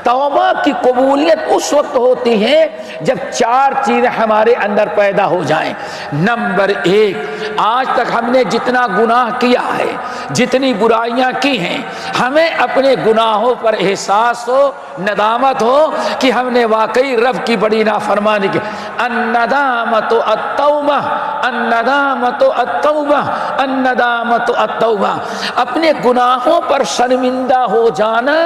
توبہ کی قبولیت اس وقت ہوتی ہے جب 4 چیزیں ہمارے اندر پیدا ہو جائیں۔ نمبر 1، آج تک ہم نے جتنا گناہ کیا ہے، جتنی برائیاں کی ہیں، ہمیں اپنے گناہوں پر احساس ہو، ندامت ہو کہ ہم نے واقعی رب کی بڑی نافرمانی کی۔ الندامت التوبہ، الندامت التوبہ، الندامت التوبہ۔ اپنے گناہوں پر شرمندہ ہو جانا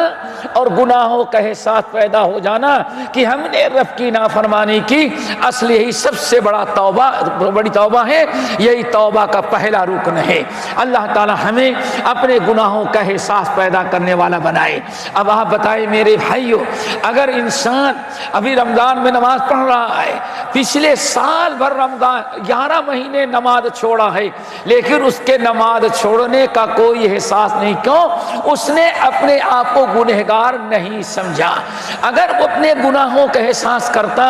اور گناہوں کا احساس پیدا ہو جانا کہ ہم نے رب کی نافرمانی کی، اصل یہی سب سے بڑی توبہ ہے، یہی توبہ کا پہلا رکن ہے۔ اللہ تعالی ہمیں اپنے گناہوں کا احساس پیدا کرنے والا بنائے۔ اب آپ بتائیں میرے بھائیو، اگر انسان ابھی رمضان میں نماز پڑھ رہا ہے، پچھلے سال بھر رمضان 11 مہینے نماز چھوڑا ہے، لیکن اس کے نماز چھوڑنے کا کوئی احساس نہیں، کیوں؟ اس نے اپنے آپ کو گنہگار نہیں سمجھا۔ اگر وہ اپنے گناہوں کا احساس کرتا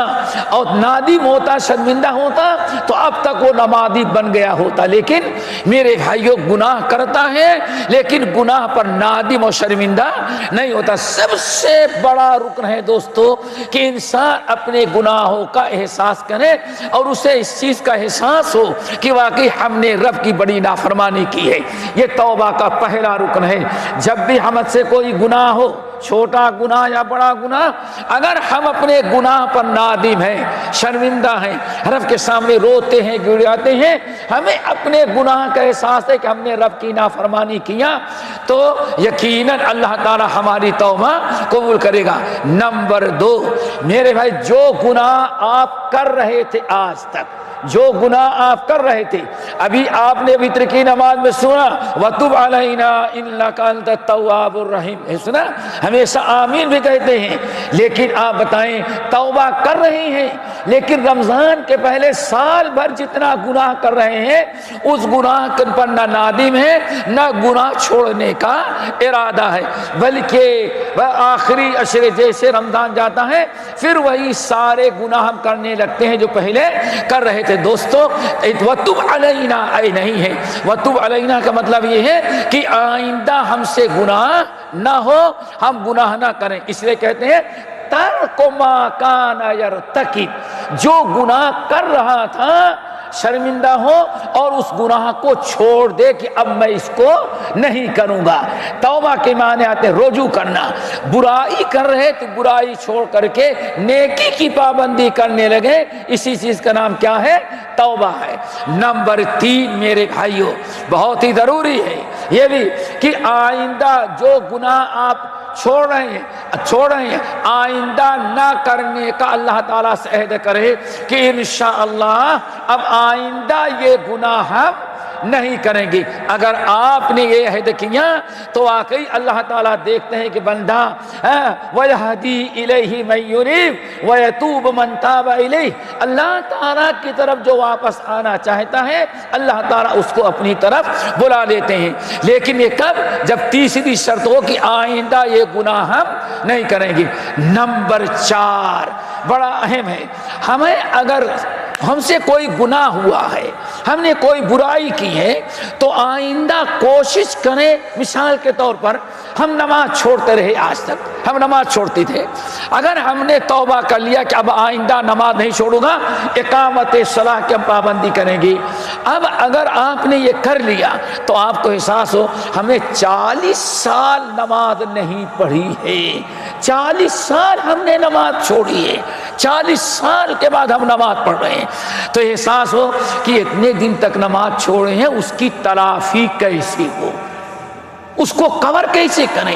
اور نادم ہوتا، شرمندہ ہوتا، تو اب تک وہ نمازی بن گیا ہوتا۔ لیکن میرے بھائیوں، گناہ کرتا ہے لیکن گناہ پر نادم اور شرمندہ نہیں ہوتا۔ سب سے بڑا رکن ہے دوستو کہ انسان اپنے گناہوں کا احساس کرے اور اسے اس چیز کا احساس ہو کہ واقعی ہم نے رب کی بڑی نافرمانی کی ہے۔ یہ توبہ کا پہلا رکن ہے۔ جب بھی ہم سے کوئی گناہ ہو، چھوٹا گناہ یا بڑا گناہ، اگر ہم اپنے گناہ پر نادم ہیں، شرمندہ ہیں، رب کے سامنے روتے ہیں، گڑاتے ہیں، ہمیں اپنے گناہ کا احساس ہے کہ ہم نے رب کی نافرمانی کیا، تو یقیناً اللہ تعالی ہماری توبہ قبول کرے گا۔ نمبر 2، میرے بھائی، جو گناہ آپ کر رہے تھے آج تک، جو گناہ آپ کر رہے تھے، ابھی آپ نے وتر کی نماز میں سنا وَتُبْ عَلَيْنَا إِنَّكَ أَنْتَ التَّوَّابُ الرَّحِيمُ، سنا؟ ہمیشہ آمین بھی کہتے ہیں، لیکن آپ بتائیں توبہ کر رہے ہیں، لیکن رمضان کے پہلے سال بھر جتنا گناہ کر رہے ہیں، اس گناہ پر نہ نادم ہے، نہ گناہ چھوڑنے کا ارادہ ہے، بلکہ وہ آخری عشرے جیسے رمضان جاتا ہے پھر وہی سارے گناہ ہم کرنے لگتے ہیں جو پہلے کر رہے تھے۔ دوستو، وَتُبْ عَلَيْنَا اے نہیں ہے، وَتُبْ عَلَيْنَا کا مطلب یہ ہے کہ آئندہ ہم سے گناہ نہ ہو، ہم گناہ نہ کریں۔ اس لیے کہتے ہیں تَرْکُ مَا كَانَ يَرْتَكِبُ، جو گناہ کر رہا تھا شرمندہ ہو اور اس گناہ کو چھوڑ دے کہ اب میں اس کو نہیں کروں گا۔ توبہ کے معنی آتے ہیں رجوع کرنا۔ برائی کر رہے تو برائی چھوڑ کر کے نیکی کی پابندی کرنے لگے، اسی چیز کا نام کیا ہے؟ توبہ ہے۔ نمبر 3 میرے بھائیوں، بہت ہی ضروری ہے یہ بھی کہ آئندہ جو گناہ آپ چھوڑ رہے ہیں آئندہ نہ کرنے کا اللہ تعالیٰ سے عہد کرے کہ انشاءاللہ اب آئندہ یہ گناہ ہم نہیں کریں گے۔ اگر آپ نے یہ عہد کیا تو واقعی اللہ تعالیٰ دیکھتے ہیں کہ بندہ وَيَهْدِي إِلَيْهِ مَن يُنِيبُ وَيَتُوبُ مَن تَابَ إِلَيْهِ، اللہ تعالیٰ کی طرف جو واپس آنا چاہتا ہے اللہ تعالیٰ اس کو اپنی طرف بلا لیتے ہیں، لیکن یہ کب؟ جب تیسری شرط ہو کہ آئندہ یہ گناہ ہم نہیں کریں گے۔ نمبر 4 بڑا اہم ہے، ہمیں اگر ہم سے کوئی گناہ ہوا ہے، ہم نے کوئی برائی کی ہے، تو آئندہ کوشش کریں، مثال کے طور پر ہم نماز چھوڑتے رہے، آج تک ہم نماز چھوڑتے تھے، اگر ہم نے توبہ کر لیا کہ اب آئندہ نماز نہیں چھوڑوں گا، اقامت صلاح کی ہم پابندی کریں گے، اب اگر آپ نے یہ کر لیا تو آپ کو احساس ہو ہمیں 40 سال نماز نہیں پڑھی ہے، 40 سال ہم نے نماز چھوڑی ہے، 40 سال کے بعد ہم نماز پڑھ رہے ہیں، تو احساس ہو کہ اتنے دن تک نماز چھوڑے ہیں، اس کی تلافی کیسے ہو، اس کو کور کیسے کریں،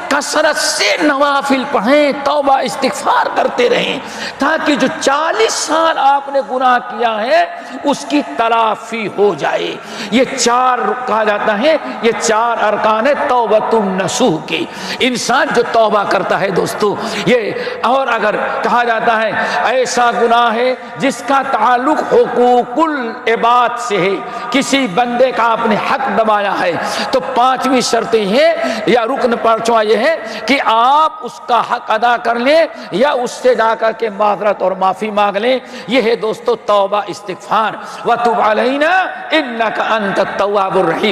کثرت سے نوافل پڑھیں، توبہ استغفار کرتے رہیں، تاکہ جو 40 سال آپ نے گناہ کیا ہے اس کی تلافی ہو جائے۔ یہ 4 کہا جاتا ہے، یہ 4 ارکان ہے توبۃ النصوح کے۔ انسان جو توبہ کرتا ہے دوستو، یہ اور اگر کہا جاتا ہے ایسا گناہ ہے جس کا تعلق حقوق العباد سے ہے، کسی بندے کا آپ نے حق دبایا ہے، تو 5ویں شرط یہ ہے یا رکن 5واں یہ ہے کہ آپ اس کا حق ادا کر لیں یا اس سے جا کر کے معذرت اور معافی مانگ لیں۔ یہ ہے دوستو توبہ استغفار۔ وَتُبْ عَلَيْنَا إِنَّكَ أَنْتَ التَّوَّابُ الرَّحِيمُ۔